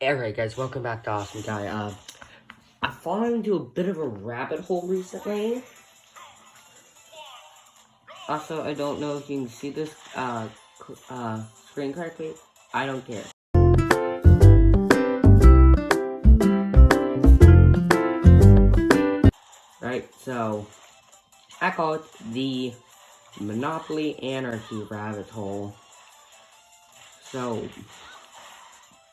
Alright guys, welcome back to Awesome Guy. I've fallen into a bit of a rabbit hole recently. Also, I don't know if you can see this, screen correctly. I don't care. Right, so, I call it the Monopoly Anarchy rabbit hole. So,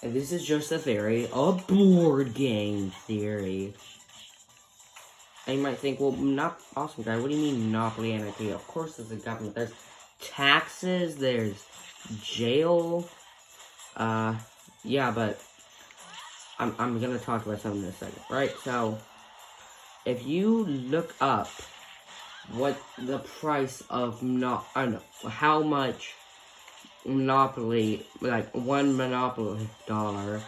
and this is just a theory, a board game theory. And you might think, well, not Awesome Guy, what do you mean Monopoly Anarchy? Of course there's a government, there's taxes, there's jail, yeah, but I'm gonna talk about something in a second, right? So, if you look up what the price of, how much Monopoly, like, one Monopoly dollar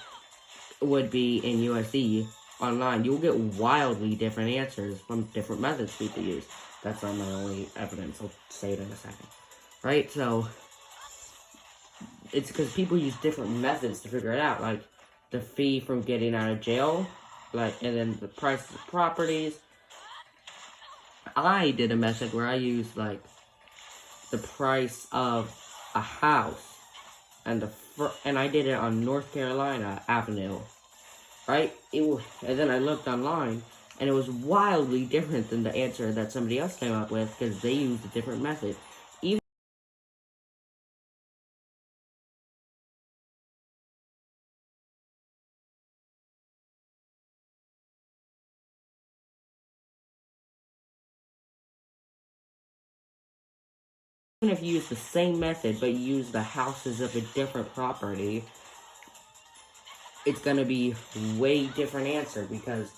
would be in USD online, you'll get wildly different answers from different methods people use. That's not my only evidence, I'll say it in a second. Right, so, it's because people use different methods to figure it out, like, the fee from getting out of jail, like, and then the price of properties. I did a method where I used, like, the price of a house, and I did it on North Carolina Avenue, right? And then I looked online, and it was wildly different than the answer that somebody else came up with, because they used a different method. Even if you use the same method, but you use the houses of a different property, it's gonna be way different answer, because,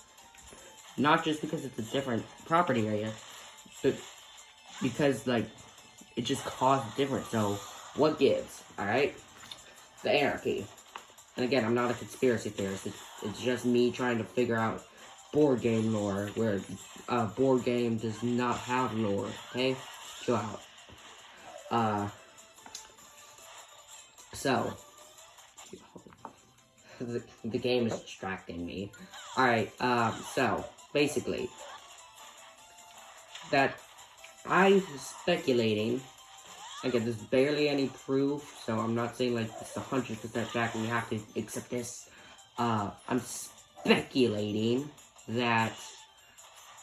not just because it's a different property area, but because, like, it just costs different, so, what gives, alright? The anarchy. And again, I'm not a conspiracy theorist, it's just me trying to figure out board game lore, where a board game does not have lore, okay? Chill out. So, the game is distracting me. Alright, so, basically, that I'm speculating, again, there's barely any proof, so I'm not saying, like, it's 100% fact and you have to accept this. I'm speculating that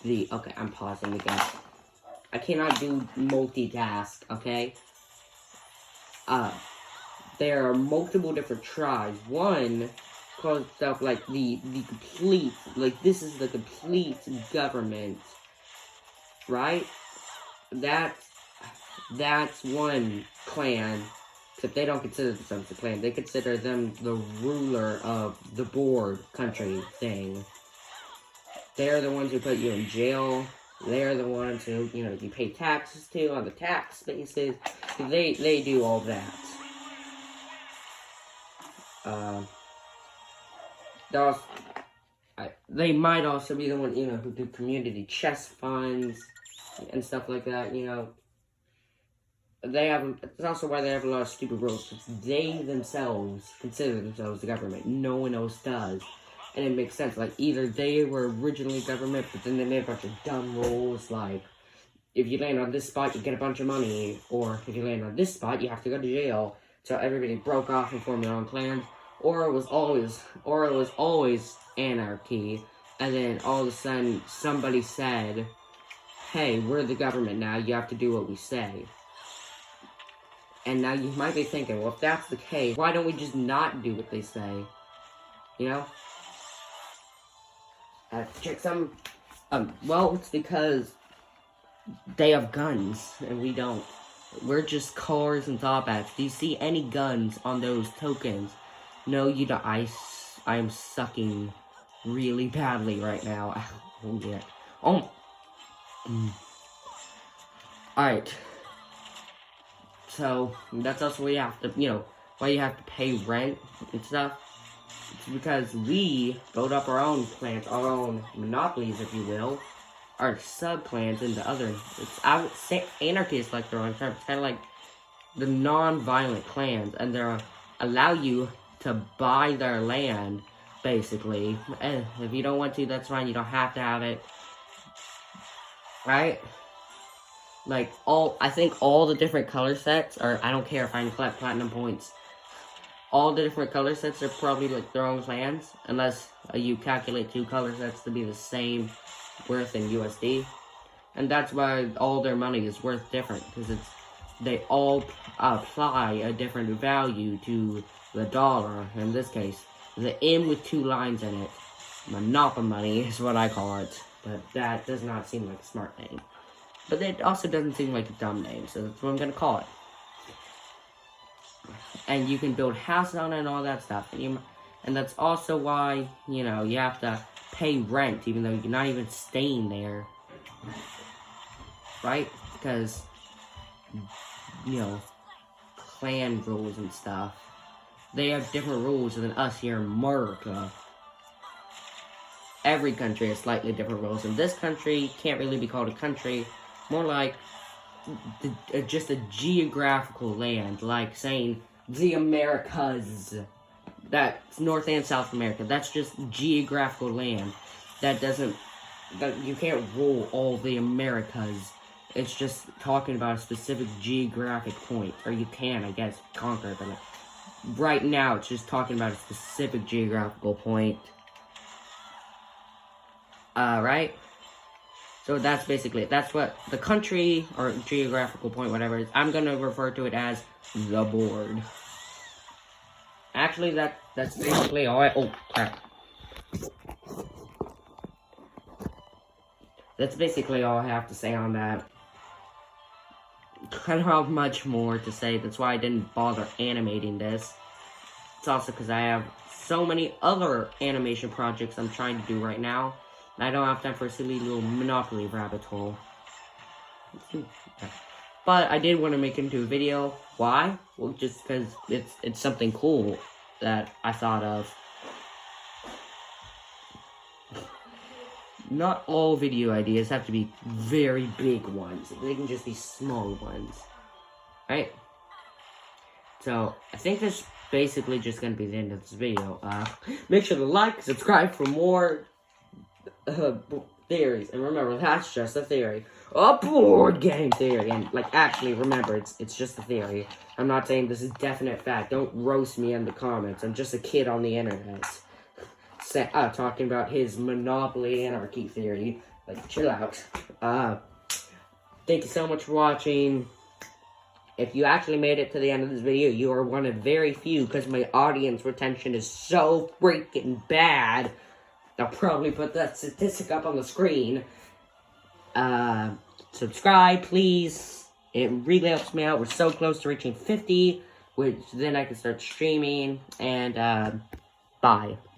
okay, I'm pausing again. I cannot do multitask, okay? There are multiple different tribes. One calls itself, like, the complete, like, this is the complete government, right? That's one clan, except they don't consider themselves a clan. They consider them the ruler of the board country thing. They're the ones who put you in jail. They're the ones who, you know, you pay taxes to on the tax bases. They do all that. They might also be the one, you know, who do community chest funds and stuff like that, you know. It's also why they have a lot of stupid rules, because they themselves consider themselves the government. No one else does. And it makes sense, like, either they were originally government, but then they made a bunch of dumb rules, like, if you land on this spot, you get a bunch of money, or if you land on this spot, you have to go to jail. So everybody broke off and formed their own clans, or it was always anarchy, and then all of a sudden, somebody said, hey, we're the government now, you have to do what we say. And now you might be thinking, well, if that's the case, why don't we just not do what they say? You know? Check some, well, it's because they have guns, and we don't. We're just cars and drawbacks. Do you see any guns on those tokens? No, you don't. I am sucking really badly right now. Oh, yeah. Oh. Alright. So, that's also why you have to, you know, why you have to pay rent and stuff. It's because we build up our own clans, our own monopolies, if you will, our sub-clans into other, I would say anarchy is like their own term. It's kind of like the non-violent clans, and they allow you to buy their land, basically. If you don't want to, that's fine. You don't have to have it. Right? Like, I think all the different color sets, or I don't care if I can collect platinum points, all the different color sets are probably, like, their own clans, unless you calculate 2 color sets to be the same worth in USD. And that's why all their money is worth different, because they all apply a different value to the dollar, in this case. The M with 2 lines in it. Monopoly money is what I call it, but that does not seem like a smart name. But it also doesn't seem like a dumb name, so that's what I'm gonna call it. And you can build houses on it and all that stuff. And that's also why, you know, you have to pay rent, even though you're not even staying there. Right? Because, you know, clan rules and stuff. They have different rules than us here in America. Every country has slightly different rules. In this country, can't really be called a country. More like just a geographical land, like saying the Americas. That's North and South America. That's just geographical land. That you can't rule all the Americas. It's just talking about a specific geographic point. Or you can, I guess, conquer it. But right now, it's just talking about a specific geographical point. Right? So that's basically it. That's what the country, or geographical point, whatever it is, I'm gonna refer to it as the board. Actually, that's basically all oh, crap. That's basically all I have to say on that. I don't have much more to say, that's why I didn't bother animating this. It's also because I have so many other animation projects I'm trying to do right now. I don't have time for a silly little Monopoly rabbit hole. But I did want to make it into a video. Why? Well, just because it's something cool that I thought of. Not all video ideas have to be very big ones. They can just be small ones. Right? So, I think that's basically just going to be the end of this video. Make sure to like, subscribe for more theories, and remember, that's just a theory. A board game theory, and, like, actually, remember, it's just a theory. I'm not saying this is definite fact. Don't roast me in the comments. I'm just a kid on the internet. Talking about his Monopoly Anarchy theory. Like, chill out. Thank you so much for watching. If you actually made it to the end of this video, you are one of very few, because my audience retention is so freaking bad. I'll probably put that statistic up on the screen. Subscribe, please. It really helps me out. We're so close to reaching 50, which then I can start streaming. And, bye.